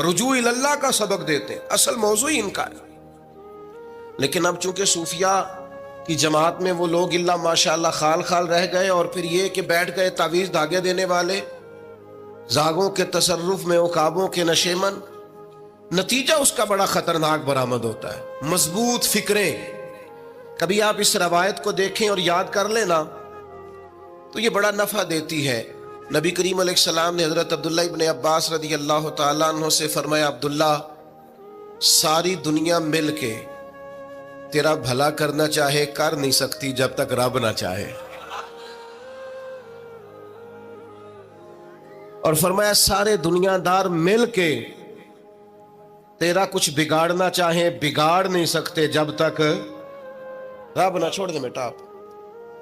رجوع اللہ کا سبق دیتے ہیں، اصل موضوع ہی ان کا ہے۔ لیکن اب چونکہ صوفیہ کی جماعت میں وہ لوگ اللہ ماشاءاللہ خال خال رہ گئے، اور پھر یہ کہ بیٹھ گئے تعویذ دھاگے دینے والے، زاغوں کے تصرف میں، عقابوں کے نشے من، نتیجہ اس کا بڑا خطرناک برآمد ہوتا ہے۔ مضبوط فکریں، کبھی آپ اس روایت کو دیکھیں اور یاد کر لینا تو یہ بڑا نفع دیتی ہے۔ نبی کریم علیہ السلام نے حضرت عبداللہ ابن عباس رضی اللہ تعالیٰ عنہ سے فرمایا، عبداللہ، ساری دنیا مل کے تیرا بھلا کرنا چاہے کر نہیں سکتی جب تک رب نہ چاہے، اور فرمایا سارے دنیا دار مل کے تیرا کچھ بگاڑنا چاہے بگاڑ نہیں سکتے جب تک رب نہ، چھوڑ دے بیٹا آپ،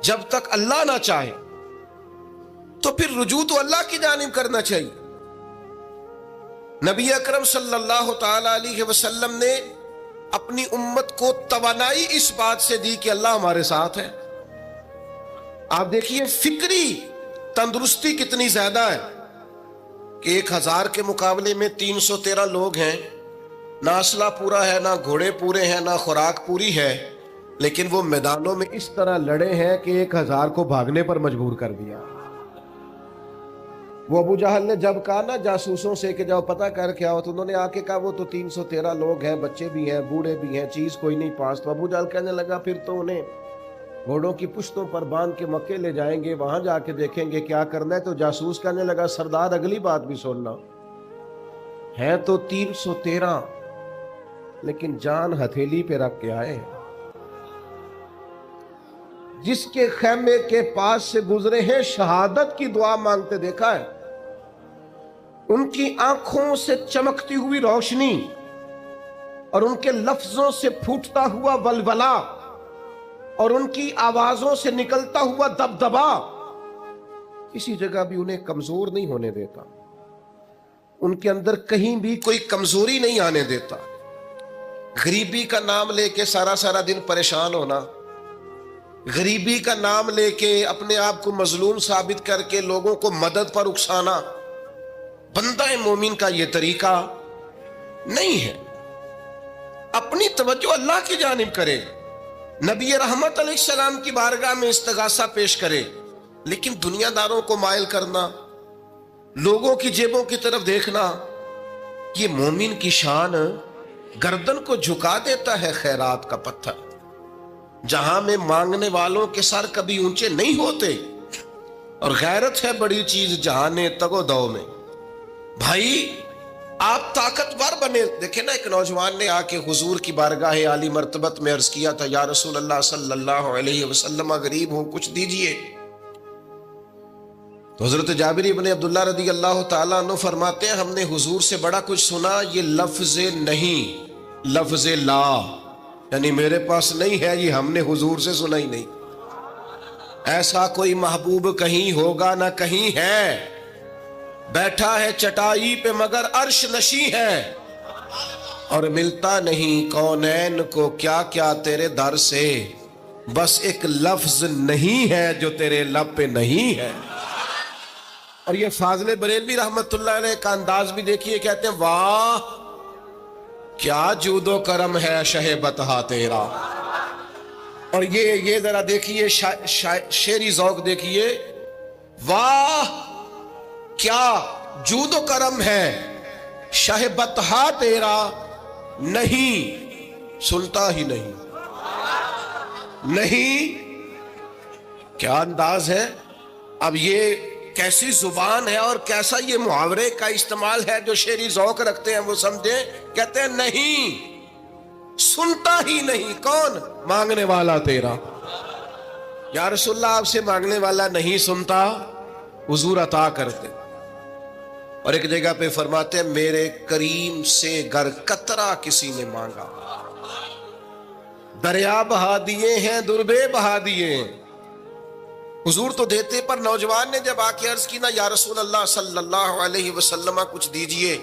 جب تک اللہ نہ چاہے۔ تو پھر رجوع تو اللہ کی جانب کرنا چاہیے۔ نبی اکرم صلی اللہ تعالی علیہ وسلم نے اپنی امت کو توانائی اس بات سے دی کہ اللہ ہمارے ساتھ ہے۔ آپ دیکھیے فکری تندرستی کتنی زیادہ ہے کہ 1000 کے مقابلے میں 313 لوگ ہیں، نہ اسلحہ پورا ہے، نہ گھوڑے پورے ہیں، نہ خوراک پوری ہے، لیکن وہ میدانوں میں اس طرح لڑے ہیں کہ 1000 کو بھاگنے پر مجبور کر دیا۔ وہ ابو جہل نے جب کہا نا جاسوسوں سے کہ جاؤ پتہ کر کے آؤ، تو انہوں نے آ کے کہا وہ تو 313 لوگ ہیں، بچے بھی ہیں، بوڑھے بھی ہیں، چیز کوئی نہیں پاس۔ تو ابو جہل کہنے لگا پھر تو انہیں گھوڑوں کی پشتوں پر باندھ کے مکے لے جائیں گے، وہاں جا کے دیکھیں گے کیا کرنا ہے۔ تو جاسوس کہنے لگا سردار اگلی بات بھی سننا، ہے تو 313 لیکن جان ہتھیلی پہ رکھ کے آئے۔ جس کے خیمے کے پاس سے گزرے ہیں شہادت کی دعا مانگتے دیکھا ہے، ان کی آنکھوں سے چمکتی ہوئی روشنی اور ان کے لفظوں سے پھوٹتا ہوا ولولہ اور ان کی آوازوں سے نکلتا ہوا دبدبا کسی جگہ بھی انہیں کمزور نہیں ہونے دیتا، ان کے اندر کہیں بھی کوئی کمزوری نہیں آنے دیتا۔ غریبی کا نام لے کے سارا سارا دن پریشان ہونا، غریبی کا نام لے کے اپنے آپ کو مظلوم ثابت کر کے لوگوں کو مدد پر اکسانا، بندہ مومن کا یہ طریقہ نہیں ہے۔ اپنی توجہ اللہ کی جانب کرے، نبی رحمت علیہ السلام کی بارگاہ میں استغاثہ پیش کرے، لیکن دنیا داروں کو مائل کرنا، لوگوں کی جیبوں کی طرف دیکھنا، یہ مومن کی شان گردن کو جھکا دیتا ہے۔ خیرات کا پتھر جہاں میں مانگنے والوں کے سر کبھی اونچے نہیں ہوتے، اور غیرت ہے بڑی چیز جہانے تگ و دو میں۔ بھائی آپ طاقتور بنے۔ دیکھیں نا، ایک نوجوان نے آ کے حضور کی بارگاہ عالی مرتبت میں عرض کیا تھا، یا رسول اللہ صلی اللہ علیہ وسلم، غریب ہوں کچھ دیجئے۔ تو حضرت جابر ابن عبداللہ رضی اللہ تعالیٰ عنہ فرماتے ہیں، ہم نے حضور سے بڑا کچھ سنا، یہ لفظ نہیں، لفظ لا، یعنی میرے پاس نہیں ہے، یہ ہم نے حضور سے سنا ہی نہیں۔ ایسا کوئی محبوب کہیں ہوگا نہ کہیں ہے، بیٹھا ہے چٹائی پہ مگر عرش نشیں ہے، اور ملتا نہیں کونین کو کیا کیا تیرے در سے، بس ایک لفظ نہیں ہے جو تیرے لب پہ نہیں ہے۔ اور یہ فاضل بریلوی رحمت اللہ علیہ کا انداز بھی دیکھیے، کہتے ہیں واہ کیا جود و کرم ہے شہ بطحا تیرا۔ اور یہ ذرا دیکھیے شعری ذوق دیکھیے، واہ کیا جود و کرم ہے شہ بطحا تیرا، نہیں سنتا ہی نہیں، نہیں کیا انداز ہے۔ اب یہ کیسی زبان ہے اور کیسا یہ محاورے کا استعمال ہے، جو شعری ذوق رکھتے ہیں وہ سمجھیں، کہتے ہیں نہیں سنتا ہی نہیں، کون؟ مانگنے والا تیرا۔ یا رسول اللہ آپ سے مانگنے والا نہیں سنتا، حضور عطا کرتے۔ اور ایک جگہ پہ فرماتے ہیں، میرے کریم سے گر قطرہ کسی نے مانگا، دریا بہا دیے ہیں دربے بہا دیے ہیں۔ حضور تو دیتے، پر نوجوان نے جب آ کے عرض کی نا، یا رسول اللہ صلی اللہ علیہ وسلم کچھ دیجئے،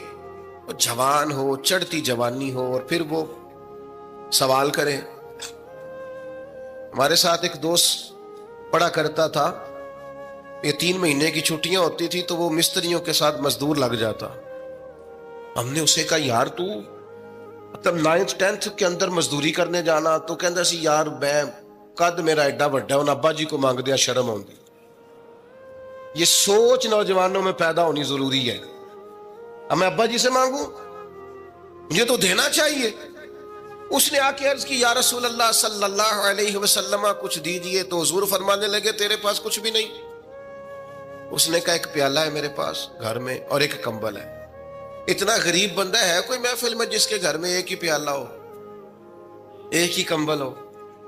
وہ جوان ہو، چڑھتی جوانی ہو، اور پھر وہ سوال کرے۔ ہمارے ساتھ ایک دوست پڑھا کرتا تھا، یہ 3 مہینے کی چھٹیاں ہوتی تھی تو وہ مستریوں کے ساتھ مزدور لگ جاتا، ہم نے اسے کہا یار تو مطلب 9th 10th کے اندر مزدوری کرنے جانا تو کہندا سی یار میں قد میرا ایڈا وڈا ہے، ابا جی کو مانگ دیا شرم آؤں گی. یہ سوچ نوجوانوں میں پیدا ہونی ضروری ہے. اب میں ابا جی سے مانگوں، مجھے تو دینا چاہیے. اس نے آ کے عرض کی یا رسول اللہ صلی اللہ علیہ وسلم کچھ دیجئے، تو حضور فرمانے لگے تیرے پاس کچھ بھی نہیں. اس نے کہا ایک پیالہ ہے میرے پاس گھر میں اور ایک کمبل ہے. اتنا غریب بندہ ہے کوئی محفل میں جس کے گھر میں ایک ہی پیالہ ہو، ایک ہی کمبل ہو؟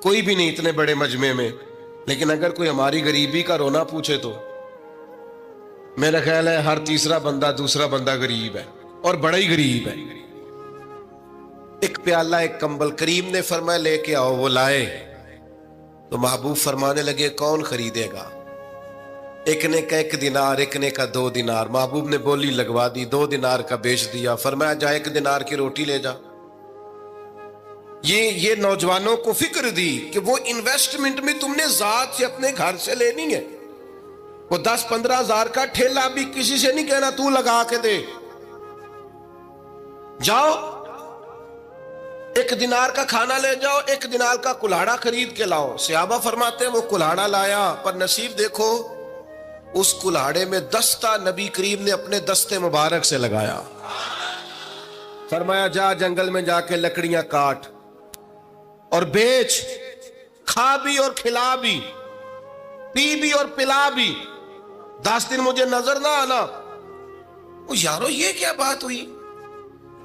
کوئی بھی نہیں اتنے بڑے مجمع میں. لیکن اگر کوئی ہماری غریبی کا رونا پوچھے تو میرا خیال ہے ہر تیسرا بندہ دوسرا بندہ غریب ہے، اور بڑا ہی غریب ہے. ایک پیالہ ایک کمبل. کریم نے فرمایا لے کے آؤ. وہ لائے تو محبوب فرمانے لگے کون خریدے گا؟ ایک نے کا 1 دینار، ایک نے کا 2 دینار. محبوب نے بولی لگوا دی، 2 دینار کا بیچ دیا. فرمایا جا 1 دینار کی روٹی لے جا. یہ نوجوانوں کو فکر دی کہ وہ انویسٹمنٹ میں تم نے ذات سے اپنے گھر سے لینی ہے. وہ 10-15 ہزار کا ٹھیلا بھی کسی سے نہیں کہنا تو لگا کے دے. جاؤ 1 دینار کا کھانا لے جاؤ، 1 دینار کا کلاڑا خرید کے لاؤ. صحابہ فرماتے ہیں وہ کلاڑا لایا، پر نصیب دیکھو اس کلاڑے میں دستہ نبی کریم نے اپنے دستے مبارک سے لگایا. فرمایا جا جنگل میں جا کے لکڑیاں کاٹ اور بیچ، کھا بھی اور کھلا بھی، پی بھی اور پلا بھی. 10 دن مجھے نظر نہ آنا. یارو یہ کیا بات ہوئی؟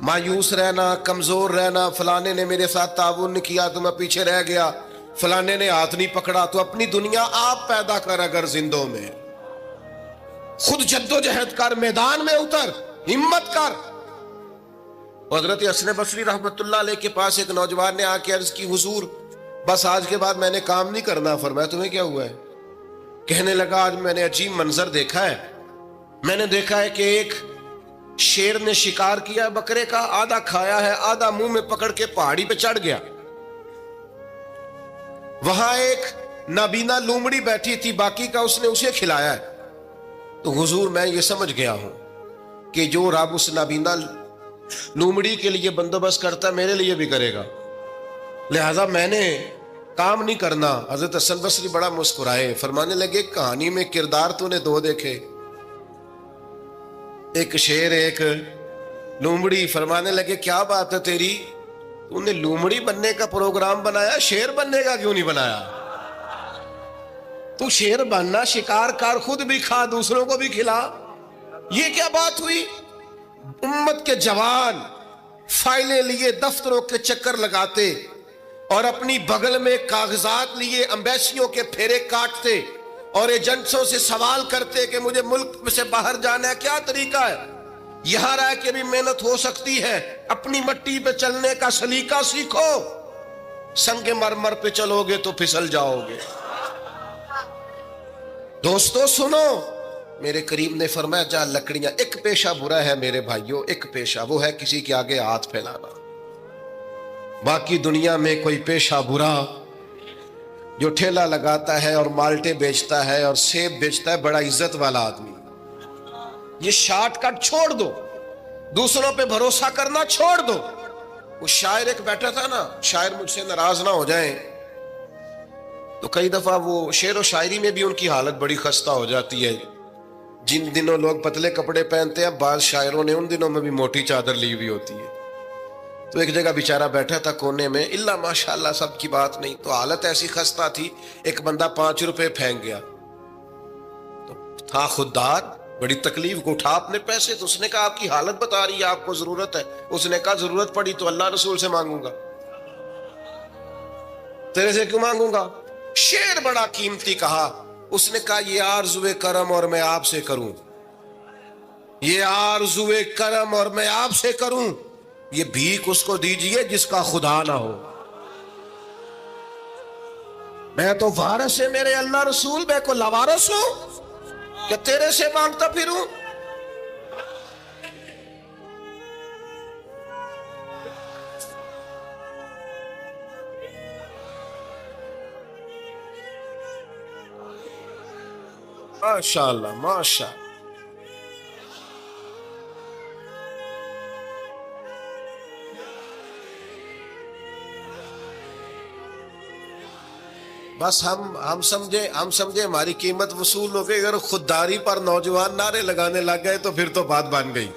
مایوس رہنا، کمزور رہنا، فلانے نے میرے ساتھ تعاون نہیں کیا تو میں پیچھے رہ گیا، فلانے نے ہاتھ نہیں پکڑا. تو اپنی دنیا آپ پیدا کر. اگر زندوں میں خود جد و جہد کر، میدان میں اتر، ہمت کر. حضرت حسن بصری رحمت اللہ علیہ کے پاس ایک نوجوان نے آ کے عرض کی حضور بس آج کے بعد میں نے کام نہیں کرنا. فرمایا تمہیں کیا ہوا ہے؟ کہنے لگا آج میں نے عجیب منظر دیکھا ہے. میں نے دیکھا ہے کہ ایک شیر نے شکار کیا بکرے کا، آدھا کھایا ہے، آدھا منہ میں پکڑ کے پہاڑی پہ چڑھ گیا. وہاں ایک نابینا لومڑی بیٹھی تھی، باقی کا اس نے اسے کھلایا ہے. تو حضور میں یہ سمجھ گیا ہوں کہ جو رب اس نابینا لومڑی کے لیے بندوبست کرتا میرے لیے بھی کرے گا، لہذا میں نے کام نہیں کرنا. حضرت حسن بصری بڑا مسکرائے، فرمانے لگے کہانی میں کردار تو نے 2 دیکھے، ایک شیر ایک لومڑی. فرمانے لگے کیا بات ہے تیری، تو نے لومڑی بننے کا پروگرام بنایا، شیر بننے کا کیوں نہیں بنایا؟ تو شیر بننا، شکار کر، خود بھی کھا دوسروں کو بھی کھلا. یہ کیا بات ہوئی؟ امت کے جوان فائلیں لیے دفتروں کے چکر لگاتے اور اپنی بغل میں کاغذات لیے امبیسیوں کے پھیرے کاٹتے اور ایجنٹوں سے سوال کرتے کہ مجھے ملک سے باہر جانا ہے، کیا طریقہ ہے؟ یہاں رہ کے بھی محنت ہو سکتی ہے. اپنی مٹی پہ چلنے کا سلیقہ سیکھو. سنگ مرمر پہ چلو گے تو پھسل جاؤ گے. دوستو سنو، میرے کریم نے فرمایا جا لکڑیاں. ایک پیشہ برا ہے میرے بھائیوں، ایک پیشہ وہ ہے کسی کے آگے ہاتھ پھیلانا. باقی دنیا میں کوئی پیشہ برا جو ٹھیلا لگاتا ہے اور مالٹے بیچتا ہے اور سیب بیچتا ہے، بڑا عزت والا آدمی. یہ شارٹ کٹ چھوڑ دو، دوسروں پہ بھروسہ کرنا چھوڑ دو. وہ شاعر ایک بیٹھا تھا نا، شاعر مجھ سے ناراض نہ ہو جائیں، تو کئی دفعہ وہ شعر و شاعری میں بھی ان کی حالت بڑی خستہ ہو جاتی ہے. جن دنوں لوگ پتلے کپڑے پہنتے ہیں، بعض شاعروں نے ان دنوں میں بھی موٹی چادر لی ہوئی ہوتی ہے. تو ایک جگہ بیچارہ بیٹھا تھا کونے میں، اللہ ماشاءاللہ سب کی بات نہیں، تو حالت ایسی خستہ تھی. ایک بندہ 5 روپے پھینک گیا، تو تھا خوددار، بڑی تکلیف کو اٹھا اپنے پیسے. تو اس نے کہا آپ کی حالت بتا رہی ہے، آپ کو ضرورت ہے. اس نے کہا ضرورت پڑی تو اللہ رسول سے مانگوں گا، تیرے سے کیوں مانگوں گا؟ شعر بڑا قیمتی کہا. اس نے کہا یہ آرزوئے کرم اور میں آپ سے کروں، یہ آرزوئے کرم اور میں آپ سے کروں، یہ بھیک اس کو دیجئے جس کا خدا نہ ہو. میں تو وارث ہے میرے اللہ رسول، میں کو لاوارث ہوں کہ تیرے سے مانگتا پھروں. ماشاءاللہ ماشاءاللہ. بس ہم سمجھے ہماری قیمت وصول ہو گئی. اگر خودداری پر نوجوان نعرے لگانے لگ گئے تو پھر تو بات بن گئی.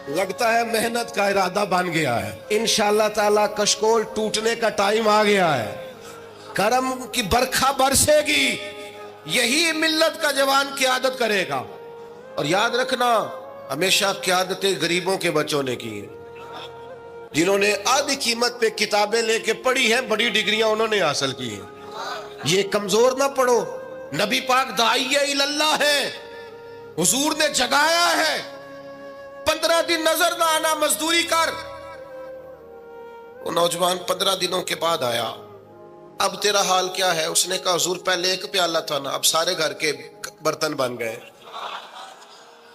لگتا ہے محنت کا ارادہ بن گیا ہے. انشاءاللہ تعالی کشکول ٹوٹنے کا ٹائم آ گیا ہے. کرم کی برکھا برسے گی. یہی ملت کا جوان قیادت کرے گا. اور یاد رکھنا ہمیشہ قیادتیں غریبوں کے بچوں نے کی ہیں. جنہوں نے آدھی قیمت پہ کتابیں لے کے پڑھی ہیں, بڑی ڈگریاں انہوں نے حاصل کی ہیں. یہ کمزور نہ پڑھو. نبی پاک داعیہ اللہ ہے, حضور نے جگایا ہے. 15 دن نظر نہ آنا, مزدوری کر. وہ نوجوان 15 دنوں کے بعد آیا. اب تیرا حال کیا ہے؟ اس نے کہا حضور پہلے ایک پیالہ تھا نا, اب سارے گھر کے برتن بن گئے.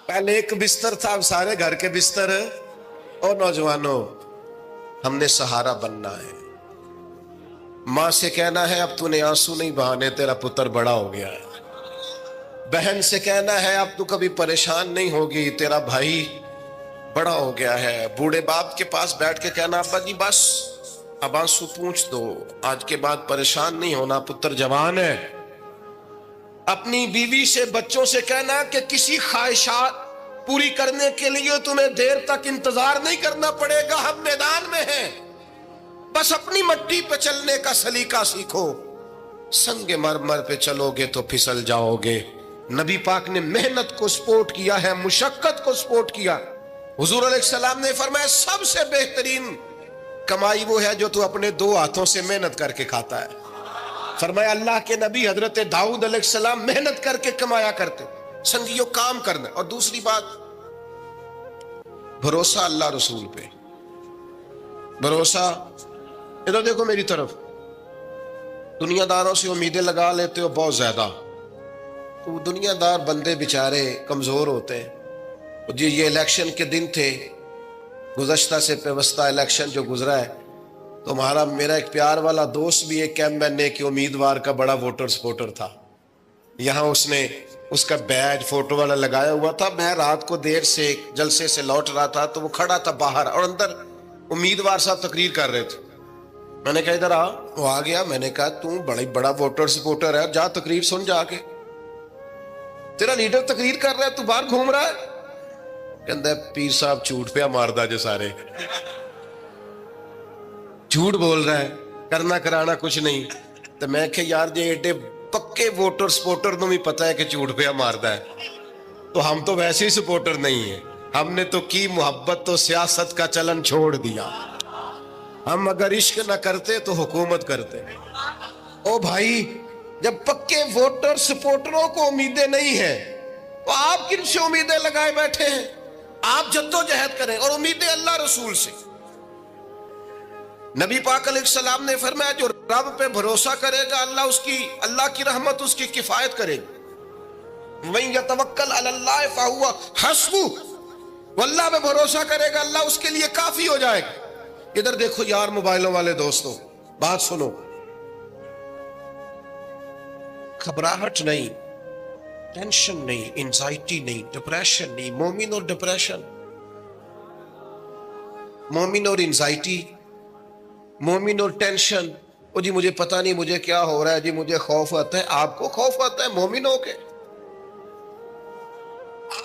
پہلے ایک بستر تھا, اب سارے گھر کے بستر. اور نوجوانوں, ہم نے سہارا بننا ہے. ماں سے کہنا ہے اب تو نے آنسو نہیں بہانے, تیرا پتر بڑا ہو گیا ہے. بہن سے کہنا ہے اب تو کبھی پریشان نہیں ہوگی, تیرا بھائی بڑا ہو گیا ہے. بوڑھے باپ کے پاس بیٹھ کے کہنا ابا جی بس اب آنسو پوچھ دو, آج کے بعد پریشان نہیں ہونا, پتر جوان ہے. اپنی بیوی سے بچوں سے کہنا کہ کسی خواہشات پوری کرنے کے لیے تمہیں دیر تک انتظار نہیں کرنا پڑے گا, ہم میدان میں ہیں. بس اپنی مٹی پہ چلنے کا سلیقہ سیکھو. سنگ مرمر پہ چلو گے تو پھسل جاؤ گے. نبی پاک نے محنت کو سپورٹ کیا ہے, مشقت کو سپورٹ کیا. حضور علیہ السلام نے فرمایا سب سے بہترین کمائی وہ ہے جو تو اپنے 2 ہاتھوں سے محنت کر کے کھاتا ہے. فرمایا اللہ کے نبی حضرت داؤد علیہ السلام محنت کر کے کمایا کرتے. سنگیوں کام کرنا. اور دوسری بات, بھروسہ اللہ رسول پہ. بھروسہ, ادھر دیکھو میری طرف. دنیا داروں سے امیدیں لگا لیتے ہو بہت زیادہ, تو دنیا دار بندے بیچارے کمزور ہوتے ہیں. جی یہ الیکشن کے دن تھے, گزشتہ سے پیوستہ الیکشن جو گزرا ہے, تو میرا ایک پیار والا دوست بھی ایک ایم کے امیدوار کا بڑا ووٹر سپورٹر تھا. یہاں اس نے اس کا بیج فوٹو والا لگایا ہوا تھا. میں رات کو دیر سے جلسے سے لوٹ رہا تھا تو وہ کھڑا تھا باہر, اور اندر امیدوار صاحب تقریر کر رہے تھے. میں نے کہا ادھر آ. وہ آ گیا. میں نے کہا تم بڑا ووٹر سپورٹر ہے, جا تقریر سن جا کے. تیرا لیڈر تقریر کر رہا ہے, تو باہر گھوم رہا ہے. کہندا ہے پیر صاحب جھوٹ پہ ماردا جو سارے جھوٹ بول رہا ہے, کرنا کرانا کچھ نہیں. تو میں کہ یار جی ایڈے پکے ووٹر سپورٹر نو بھی پتا ہے کہ جھوٹ پہ ماردا ہے, تو ہم تو ویسے ہی سپورٹر نہیں ہیں. ہم نے تو کی محبت تو سیاست کا چلن چھوڑ دیا. ہم اگر عشق نہ کرتے تو حکومت کرتے. او بھائی, جب پکے ووٹر سپورٹروں کو امیدیں نہیں ہیں تو آپ کن سے امیدیں لگائے بیٹھے ہیں؟ آپ جدوجہد کریں, اور امیدیں اللہ رسول سے. نبی پاک علیہ السلام نے فرمایا جو رب پہ بھروسہ کرے گا اللہ کی رحمت اس کی کفایت کرے گی. وَإِن يَتَوَكَّلْ عَلَى اللَّهِ فَهُوَ حَسْبُهُ, وہ اللہ پہ بھروسہ کرے گا اللہ اس کے لیے کافی ہو جائے گا. ادھر دیکھو یار موبائلوں والے دوستوں, بات سنو. گھبراہٹ نہیں, ٹینشن نہیں, انزائٹی نہیں, ڈپریشن نہیں. مومن اور ڈپریشن, مومن اور انزائٹی, مومن اور ٹینشن. او جی مجھے پتہ نہیں مجھے کیا ہو رہا ہے, جی مجھے خوف آتا ہے. آپ کو خوف آتا ہے مومن ہو کے؟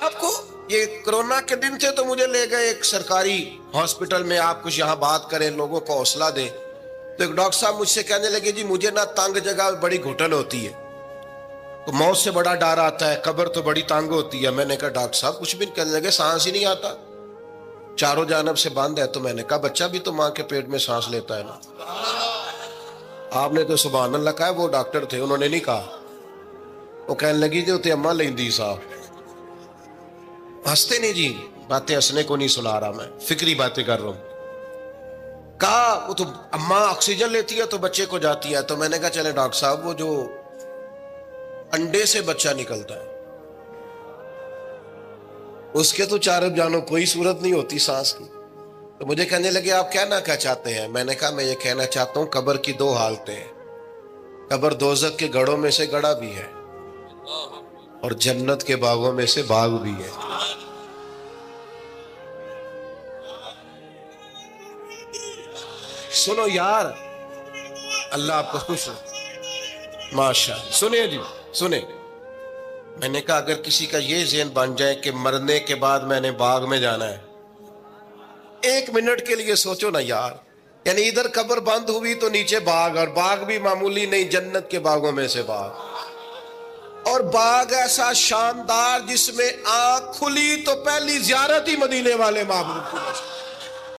آپ کو یہ کرونا کے دن تھے تو مجھے لے گئے ایک سرکاری ہاسپٹل میں, آپ کچھ یہاں بات کریں, لوگوں کو حوصلہ دیں. تو ایک ڈاکٹر صاحب مجھ سے کہنے لگے جی مجھے نہ تنگ جگہ بڑی گھٹن ہوتی ہے, تو موت سے بڑا ڈر آتا ہے, قبر تو بڑی تنگ ہوتی ہے. میں نے کہا ڈاکٹر صاحب کچھ بھی. کہنے لگے سانس ہی نہیں آتا, چاروں جانب سے بند ہے. تو میں نے کہا بچہ بھی تو ماں کے پیٹ میں سانس لیتا ہے نا. آپ نے تو سبحان اللہ کہا. وہ ڈاکٹر تھے, انہوں نے نہیں کہا. وہ کہنے لگی جو تے اماں لیندی صاحب. ہنستے نہیں جی, باتیں ہنسنے کو نہیں سنا رہا, میں فکری باتیں کر رہا ہوں. کہا وہ تو اماں آکسیجن لیتی ہے تو بچے کو جاتی ہے. تو میں نے کہا چلے ڈاکٹر صاحب وہ جو انڈے سے بچہ نکلتا ہے اس کے تو چاروں جانوں کوئی صورت نہیں ہوتی سانس کی. تو مجھے کہنے لگے آپ کہنا کیا چاہتے ہیں؟ میں نے کہا میں یہ کہنا چاہتا ہوں قبر کی 2 حالتیں ہیں. قبر دوزخ کے گڑھوں میں سے گڑھا بھی ہے اور جنت کے باغوں میں سے باغ بھی ہے. سنو یار, اللہ آپ کو خوش ہو. ماشاء سنیں جی سنیں، میں نے کہا اگر کسی کا یہ ذہن بن جائے کہ مرنے کے بعد میں نے باغ میں جانا ہے، 1 منٹ کے لیے سوچو نا یار، یعنی ادھر قبر بند ہوئی تو نیچے باغ، اور باغ بھی معمولی نہیں، جنت کے باغوں میں سے باغ، اور باغ ایسا شاندار جس میں آنکھ کھلی تو پہلی زیارت ہی مدینے والے معبود کی۔